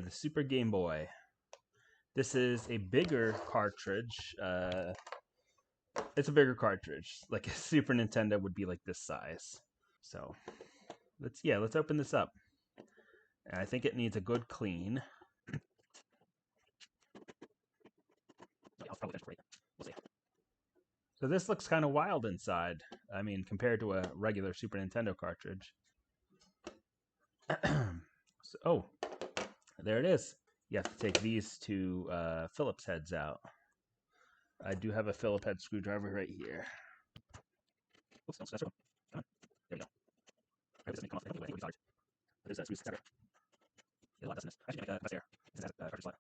the Super Game Boy. This is a bigger cartridge. It's a bigger cartridge. Like a Super Nintendo would be like this size. So let's open this up. And I think it needs a good clean. I'll probably finish. We'll see. So this looks kind of wild inside. I mean, compared to a regular Super Nintendo cartridge. Oh, there it is. You have to take these two Phillips heads out. I do have a Phillips head screwdriver right here. Oops, no, that's wrong. Come on. There we go. Right, this doesn't come off anyway. We thought there's a screw separate. There's a lot of SNES. Actually, make a press here. This has a cartridge slot.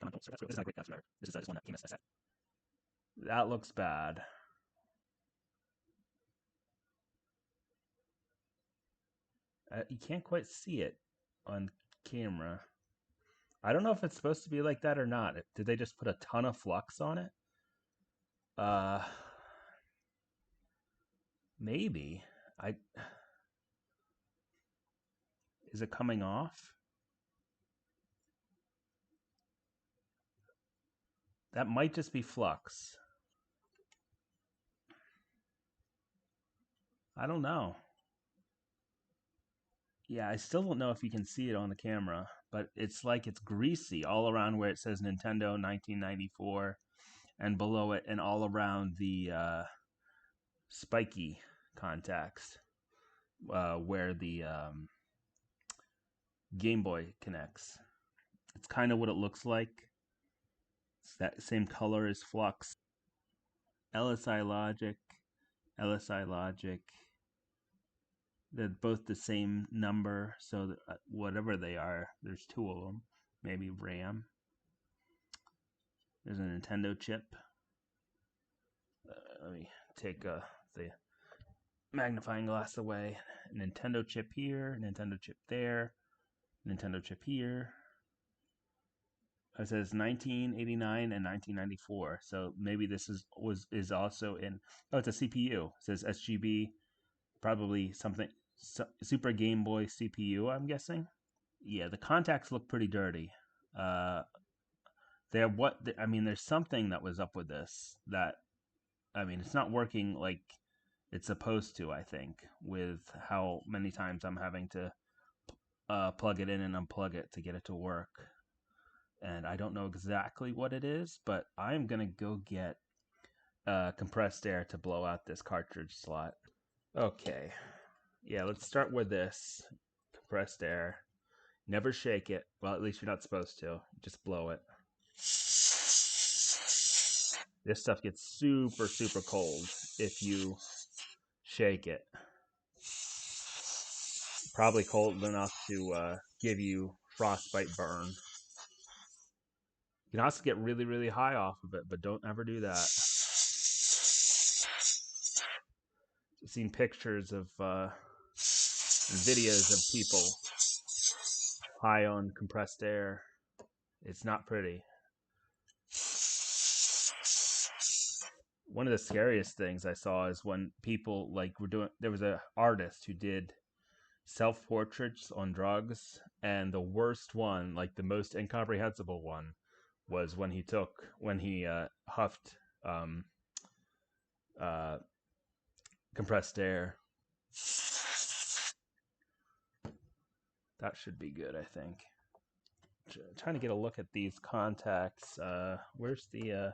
Come on, don't screw. This is not a great screwdriver. This is just one that came as a set. That looks bad. You can't quite see it on camera. I don't know if it's supposed to be like that or not. Did they just put a ton of flux on it? Maybe. Is it coming off? That might just be flux. I don't know. Yeah, I still don't know if you can see it on the camera, but it's like it's greasy all around where it says Nintendo 1994 and below it and all around the spiky contacts where the Game Boy connects. It's kind of what it looks like. It's that same color as flux. LSI Logic, LSI Logic. They're both the same number, so whatever they are, there's two of them. Maybe RAM. There's a Nintendo chip. Let me take the magnifying glass away. Nintendo chip here, Nintendo chip there, Nintendo chip here. It says 1989 and 1994, so maybe this is also in. Oh, it's a CPU. It says SGB. Probably something Super Game Boy CPU, I'm guessing. Yeah, the contacts look pretty dirty. There's something that was up with this that, it's not working like it's supposed to, I think, with how many times I'm having to plug it in and unplug it to get it to work. And I don't know exactly what it is, but I'm going to go get compressed air to blow out this cartridge slot. Okay, yeah, let's start with this compressed air. Never shake it. Well, at least you're not supposed to. Just blow it. This stuff gets super, super cold if you shake it. Probably cold enough to give you frostbite burn. You can also get really, really high off of it, but don't ever do that. I've seen pictures of videos of people high on compressed air. It's not pretty. One of the scariest things I saw is when people there was an artist who did self-portraits on drugs, and the worst one, like the most incomprehensible one, was when he huffed compressed air. That should be good, I think. Trying to get a look at these contacts. Where's the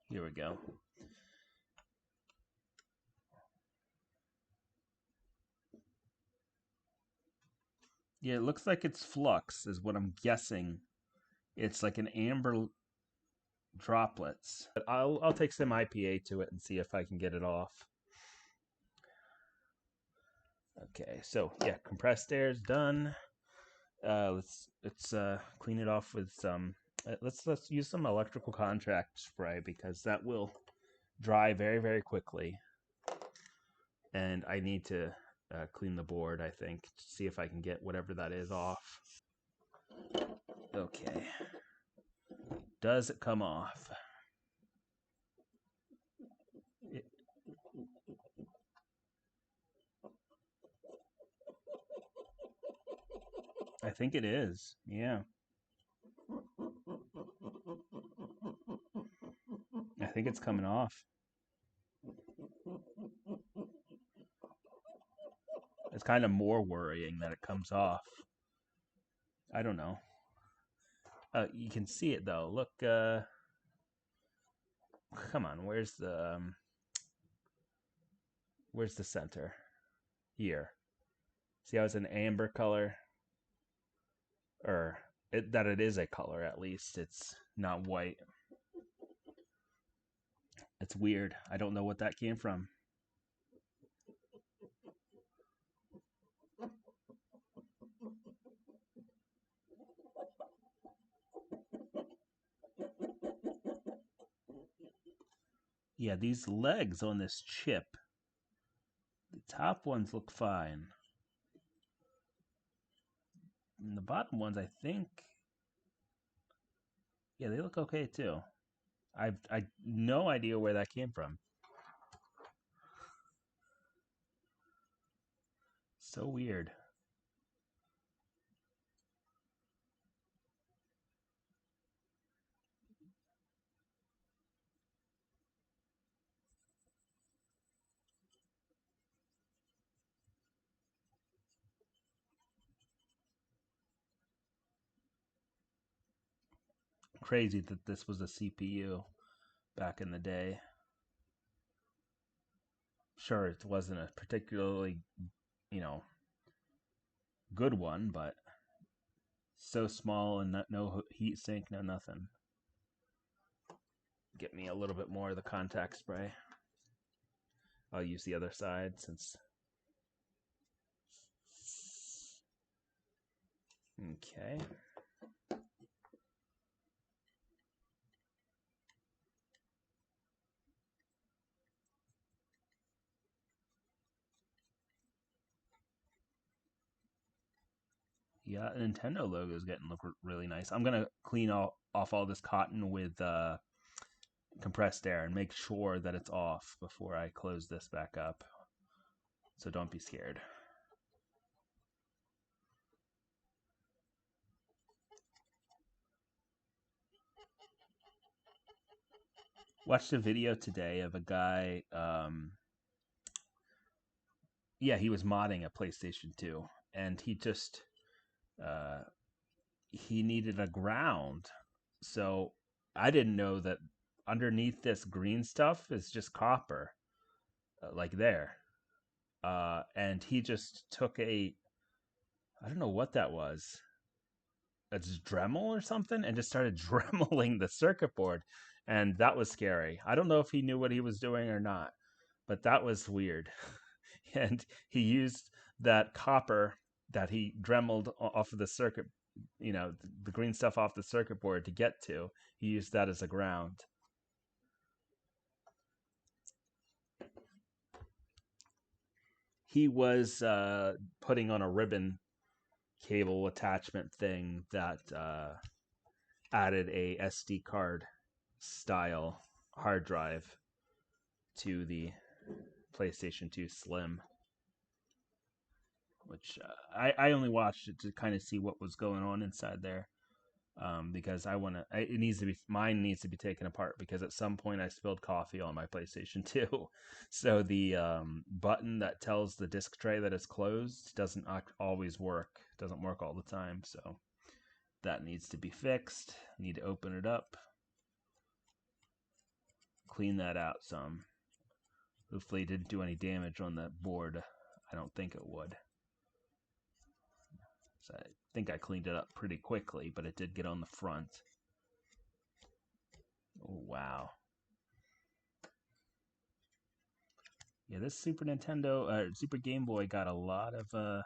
here we go. Yeah, it looks like it's flux, is what I'm guessing. It's like an amber droplets. But I'll take some IPA to it and see if I can get it off. Okay, so yeah, compressed air is done. Let's clean it off with some. Let's use some electrical contract spray because that will dry very, very quickly. And I need to clean the board, I think, to see if I can get whatever that is off. Okay. Does it come off? think it is. Yeah. I think it's coming off. It's kind of more worrying that it comes off. I don't know. You can see it though. Look, come on. Where's the center? Here. See how it's an amber color, or that it is a color at least. It's not white. It's weird. I don't know what that came from. Yeah, these legs on this chip, the top ones look fine. And the bottom ones, I think, yeah, they look okay too. I no idea where that came from. So weird. Crazy that this was a CPU back in the day. Sure, it wasn't a particularly, you know, good one, but so small and no heat sink, no nothing. Get me a little bit more of the contact spray. I'll use the other side since. Okay. Yeah, Nintendo logo is getting look really nice. I'm gonna clean off all this cotton with compressed air and make sure that it's off before I close this back up. So don't be scared. Watched a video today of a guy. Yeah, he was modding a PlayStation 2, and uh, he needed a ground. So I didn't know that underneath this green stuff is just copper, like there. And he just took I don't know what that was, a Dremel or something, and just started dremeling the circuit board. And that was scary. I don't know if he knew what he was doing or not, but that was weird. And he used that copper that he dremeled off of the circuit, the green stuff off the circuit board to get to. He used that as a ground. He was putting on a ribbon cable attachment thing that added a SD card style hard drive to the PlayStation 2 Slim, which I only watched it to kind of see what was going on inside there, because mine needs to be taken apart because at some point I spilled coffee on my PlayStation 2. So the button that tells the disc tray that it's closed doesn't always work, doesn't work all the time. So that needs to be fixed. Need to open it up, clean that out some. Hopefully it didn't do any damage on the board. I don't think it would. So I think I cleaned it up pretty quickly, but it did get on the front. Oh, wow. Yeah, this Super Game Boy got a lot of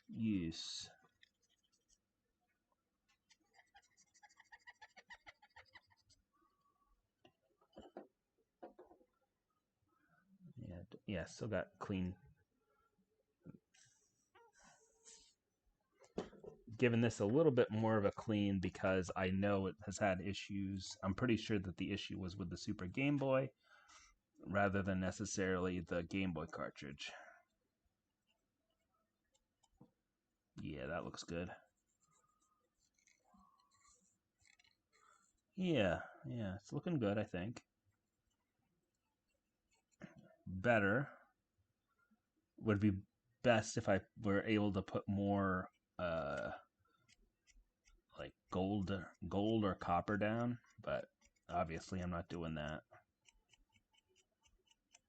use. Yeah, still got clean. Giving this a little bit more of a clean because I know it has had issues. I'm pretty sure that the issue was with the Super Game Boy rather than necessarily the Game Boy cartridge. Yeah, that looks good. Yeah, yeah, it's looking good, I think. Better would be best if I were able to put more uh like gold or copper down, but obviously I'm not doing that.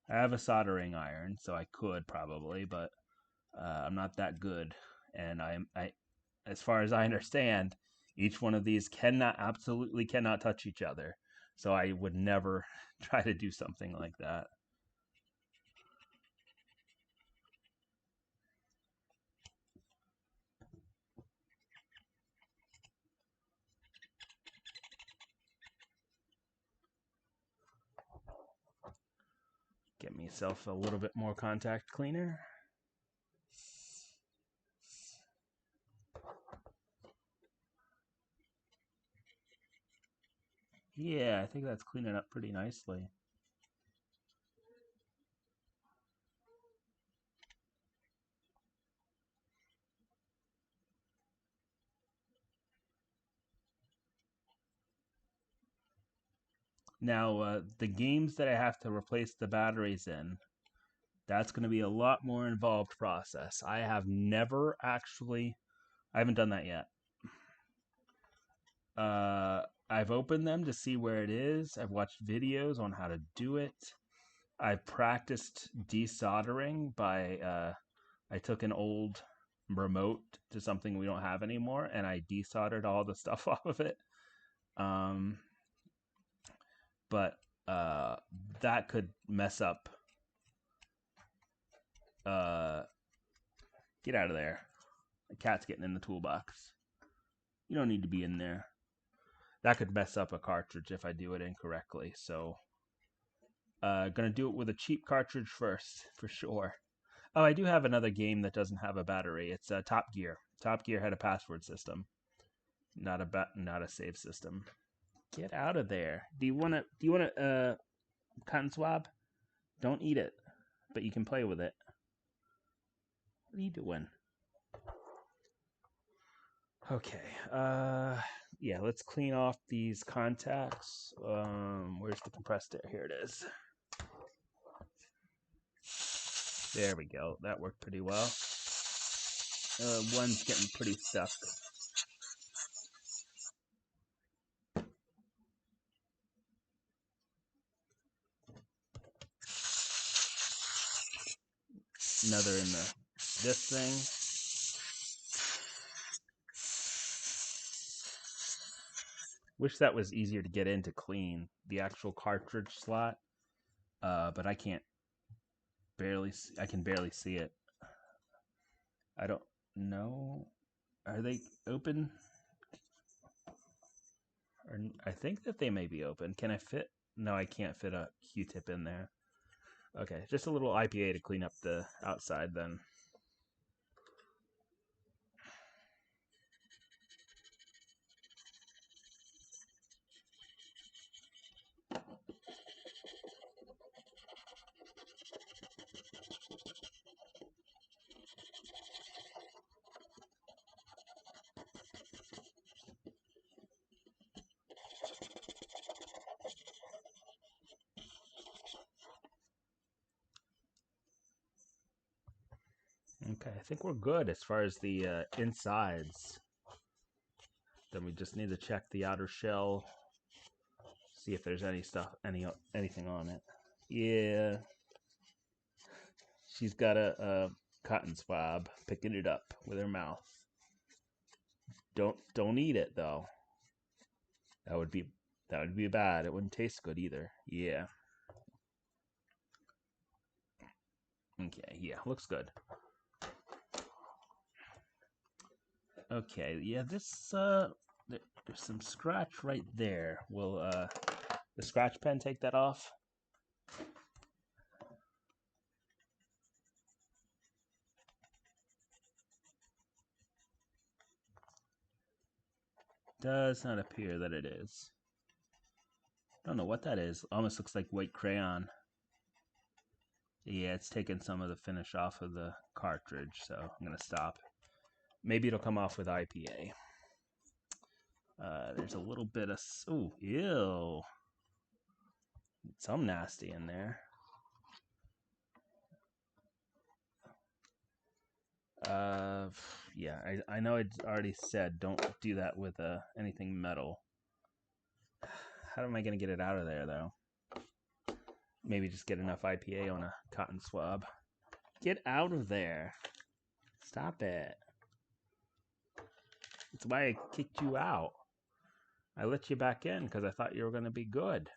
I have a soldering iron, so I could probably, but I'm not that good. And as far as I understand, each one of these absolutely cannot touch each other. So I would never try to do something like that. Get myself a little bit more contact cleaner. Yeah, I think that's cleaning up pretty nicely. Now, the games that I have to replace the batteries in, that's going to be a lot more involved process. I haven't done that yet. I've opened them to see where it is. I've watched videos on how to do it. I've practiced desoldering by I took an old remote to something we don't have anymore, and I desoldered all the stuff off of it. Um, but that could mess up. Uh, get out of there! The cat's getting in the toolbox. You don't need to be in there. That could mess up a cartridge if I do it incorrectly. So, gonna do it with a cheap cartridge first for sure. Oh, I do have another game that doesn't have a battery. It's Top Gear. Top Gear had a password system, not a save system. Get out of there. Do you want to cotton swab? Don't eat it, but you can play with it. What are you doing? Okay. Yeah, let's clean off these contacts. Where's the compressed air? Here it is. There we go. That worked pretty well. One's getting pretty stuck. Another in this thing. Wish that was easier to get in to clean the actual cartridge slot. But I can barely see it. I don't know. Are they open? Or I think that they may be open. Can I fit? No, I can't fit a Q-tip in there. Okay, just a little IPA to clean up the outside then. Okay, I think we're good as far as the insides. Then we just need to check the outer shell, see if there's anything on it. Yeah, she's got a cotton swab picking it up with her mouth. Don't eat it though. That would be that would be bad. It wouldn't taste good either. Yeah. Okay. Yeah. Looks good. Okay. Yeah. There's some scratch right there. Will the scratch pen take that off? Does not appear that it is. Don't know what that is. Almost looks like white crayon. Yeah, it's taking some of the finish off of the cartridge, so I'm gonna stop. Maybe it'll come off with IPA. There's a little bit of... Ooh, ew. Some nasty in there. Yeah, I know I already said don't do that with anything metal. How am I going to get it out of there, though? Maybe just get enough IPA on a cotton swab. Get out of there. Stop it. That's why I kicked you out. I let you back in because I thought you were going to be good.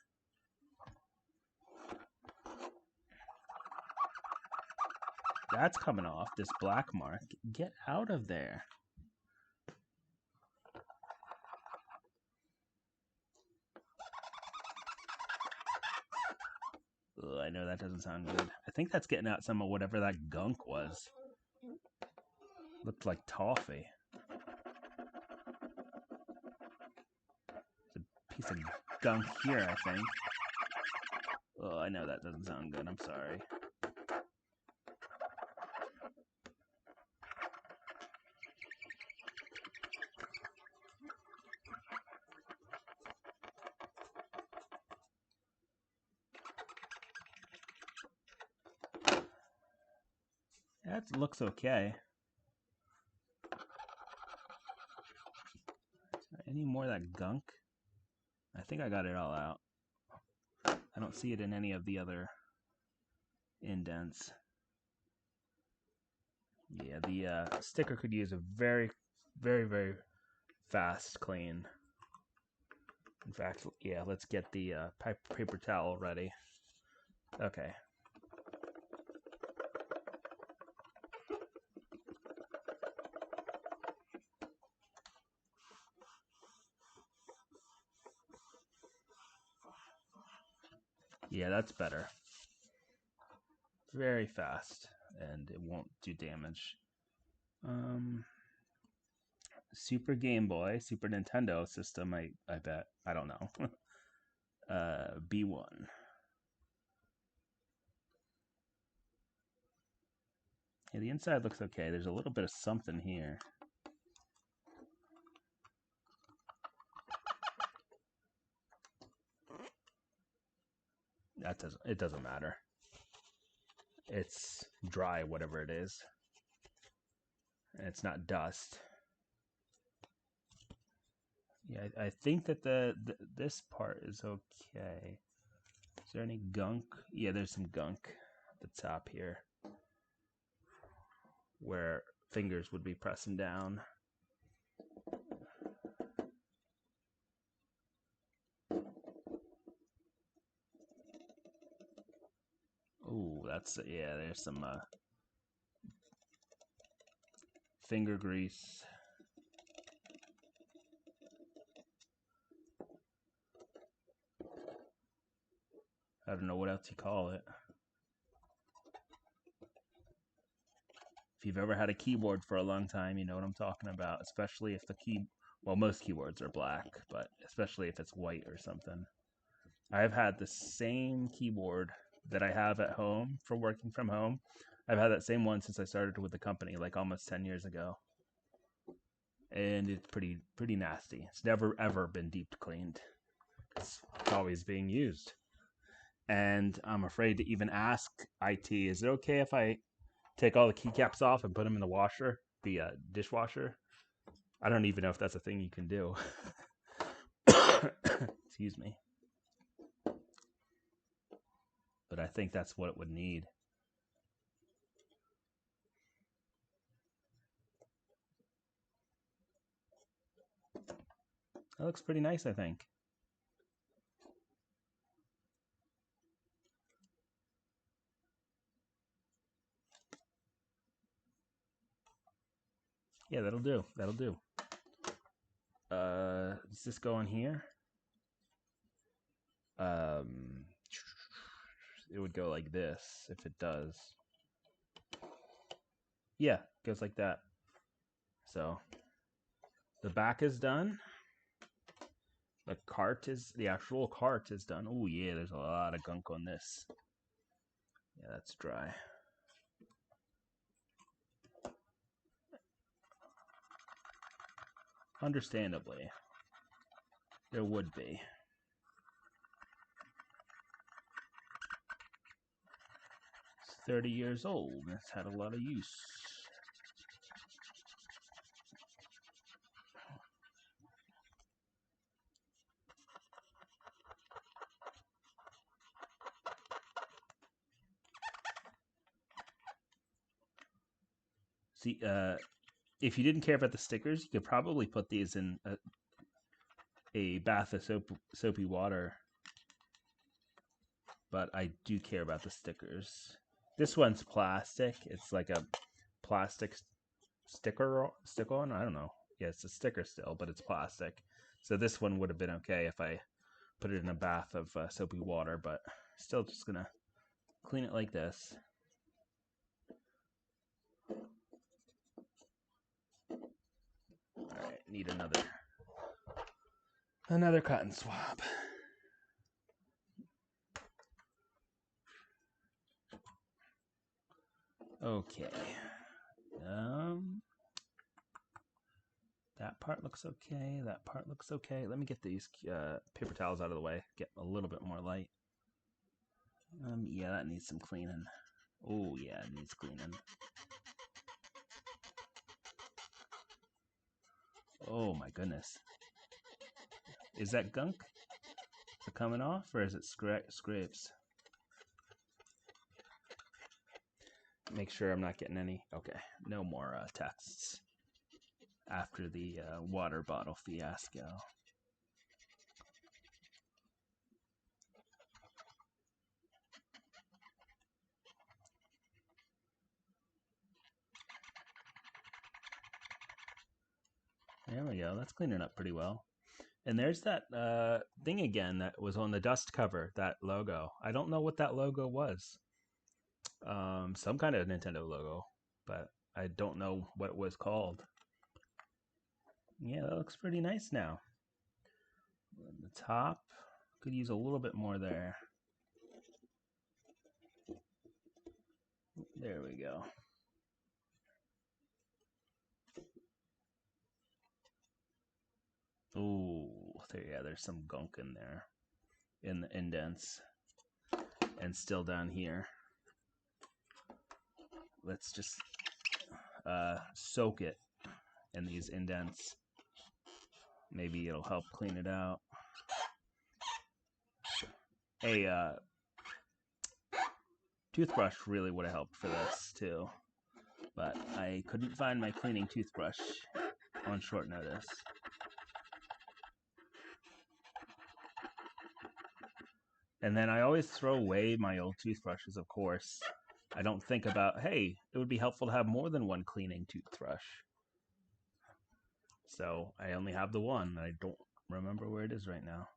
That's coming off, this black mark. Get out of there. Ugh, I know that doesn't sound good. I think that's getting out some of whatever that gunk was. Looked like toffee. It's a piece of gunk here, I think. Oh, I know that doesn't sound good. I'm sorry. That looks okay. Any more of that gunk? I think I got it all out. I don't see it in any of the other indents. Yeah, the sticker could use a very, very, very fast clean. In fact, yeah, let's get the paper towel ready. Okay. Yeah, that's better. Very fast, and it won't do damage. Super Game Boy, Super Nintendo system, I bet. I don't know. B1. Yeah, the inside looks okay. There's a little bit of something here. It doesn't matter. It's dry, whatever it is. And it's not dust. Yeah, I think that this part is okay. Is there any gunk? Yeah, there's some gunk at the top here where fingers would be pressing down. Oh, yeah, there's some finger grease. I don't know what else you call it. If you've ever had a keyboard for a long time, you know what I'm talking about, especially if well, most keyboards are black, but especially if it's white or something. I've had the same keyboard that I have at home for working from home. I've had that same one since I started with the company, like almost 10 years ago. And it's pretty nasty. It's never ever been deep cleaned. It's always being used. And I'm afraid to even ask IT, is it okay if I take all the keycaps off and put them in the washer, the dishwasher? I don't even know if that's a thing you can do. Excuse me. But I think that's what it would need. That looks pretty nice, I think. Yeah, that'll do. That'll do. Does this go in here? It would go like this if it does. Yeah, it goes like that. So the back is done. The actual cart is done. Oh yeah, there's a lot of gunk on this. Yeah, that's dry. Understandably. There would be. It's 30 years old. It's had a lot of use. See, if you didn't care about the stickers, you could probably put these in a bath of soapy water. But I do care about the stickers. This one's plastic. It's like a plastic stick-on. I don't know. Yeah, it's a sticker still, but it's plastic. So this one would have been okay if I put it in a bath of soapy water, but still just gonna clean it like this. All right, need another cotton swab. Okay. That part looks okay. That part looks okay. Let me get these paper towels out of the way. Get a little bit more light. Yeah, that needs some cleaning. Oh, yeah, it needs cleaning. Oh, my goodness. Is that gunk? Is it coming off, or is it scrapes? Make sure I'm not getting any. Okay, no more texts after the water bottle fiasco. There we go. That's cleaning up pretty well. And there's that thing again that was on the dust cover, that logo. I don't know what that logo was. Some kind of Nintendo logo, but I don't know what it was called. Yeah, that looks pretty nice now. The top could use a little bit more there. There we go. Oh, there's some gunk in there, in the indents, and still down here. Let's just soak it in these indents. Maybe it'll help clean it out. A toothbrush really would have helped for this too, but I couldn't find my cleaning toothbrush on short notice. And then I always throw away my old toothbrushes, of course. I don't think about, hey, it would be helpful to have more than one cleaning toothbrush. So I only have the one. I don't remember where it is right now.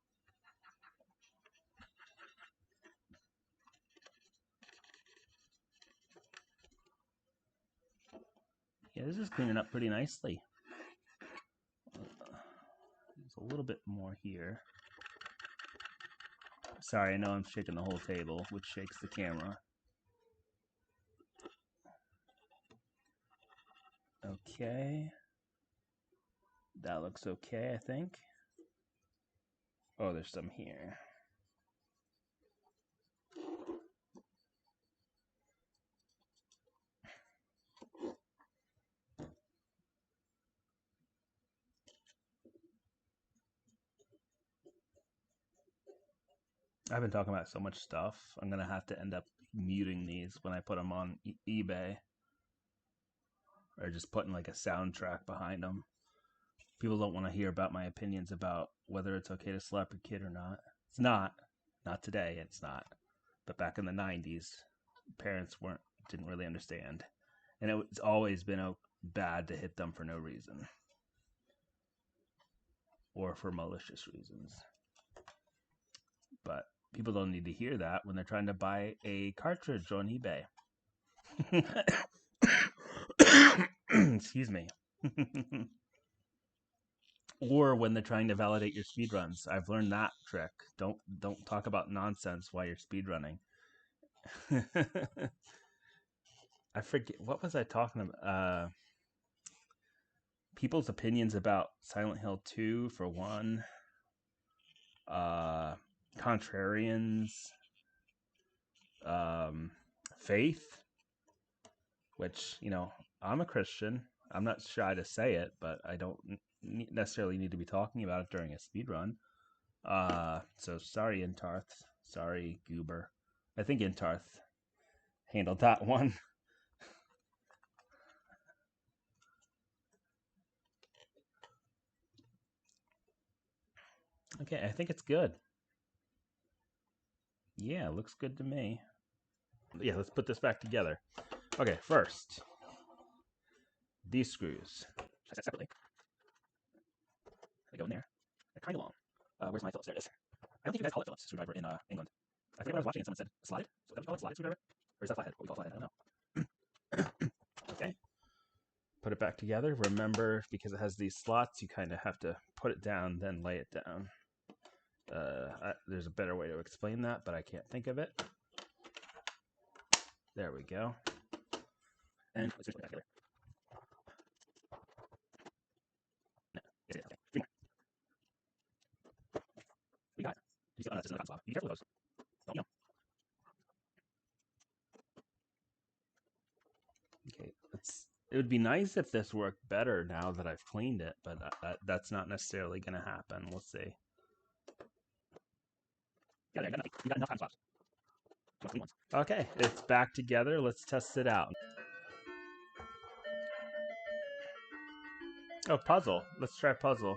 Yeah, this is cleaning up pretty nicely. There's a little bit more here. Sorry, I know I'm shaking the whole table, which shakes the camera. Okay. That looks okay, I think. Oh, there's some here. I've been talking about so much stuff. I'm going to have to end up muting these when I put them on eBay. Or just putting like a soundtrack behind them. People don't want to hear about my opinions about whether it's okay to slap your kid or not. It's not. Not today, it's not. But back in the 90s, parents didn't really understand. And it's always been bad to hit them for no reason. Or for malicious reasons. But people don't need to hear that when they're trying to buy a cartridge on eBay. Excuse me. Or when they're trying to validate your speedruns. I've learned that trick. Don't talk about nonsense while you're speedrunning. I forget, what was I talking about? People's opinions about Silent Hill 2 for one. contrarians, faith, which, I'm a Christian. I'm not shy to say it, but I don't necessarily need to be talking about it during a speed run. So sorry, Intarth. Sorry, Goober. I think Intarth handled that one. Okay, I think it's good. Yeah, looks good to me. Yeah, let's put this back together. Okay, first, these screws. I said separately. They go in there. They're kind of long. Where's my Phillips? There it is. I don't think you guys call it Phillips screwdriver in England. I forget when I was watching it, someone said slide. So that we call it slide screwdriver? Or is that flathead? What we call flathead? I don't know. Okay. Put it back together. Remember, because it has these slots, you kind of have to put it down, then lay it down. There's a better way to explain that, but I can't think of it. There we go. And let's just put it back together. No, yes, okay. 3 more. We got it. You see, this is another cotton swab. Be careful with those. Don't know. Okay, it would be nice if this worked better now that I've cleaned it, but that's not necessarily going to happen. We'll see. Yeah, you got enough cotton swabs. Okay, it's back together. Let's test it out. Oh, puzzle. Let's try puzzle.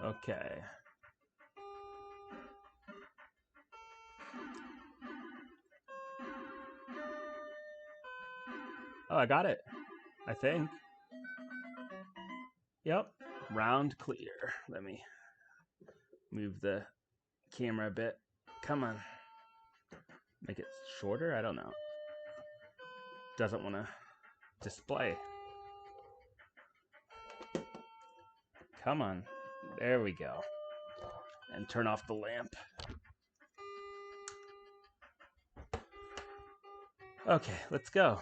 Okay. Oh, I got it. I think. Yep. Round clear. Let me move the camera a bit. Come on. Make it shorter? I don't know. Doesn't want to display. Come on. There we go. And turn off the lamp. Okay, let's go.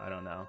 I don't know.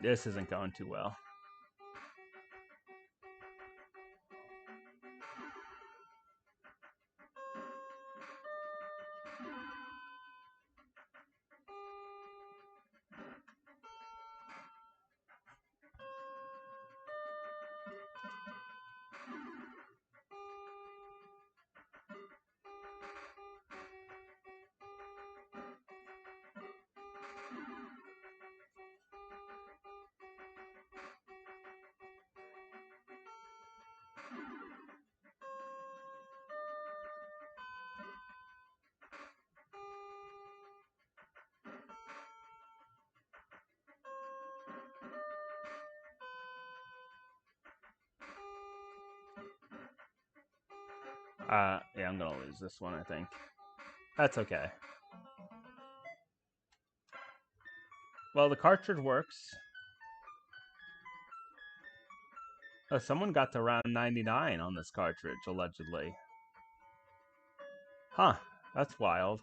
This isn't going too well. Yeah, I'm gonna lose this one, I think. That's okay. Well, the cartridge works. Oh, someone got to round 99 on this cartridge, allegedly. Huh, that's wild.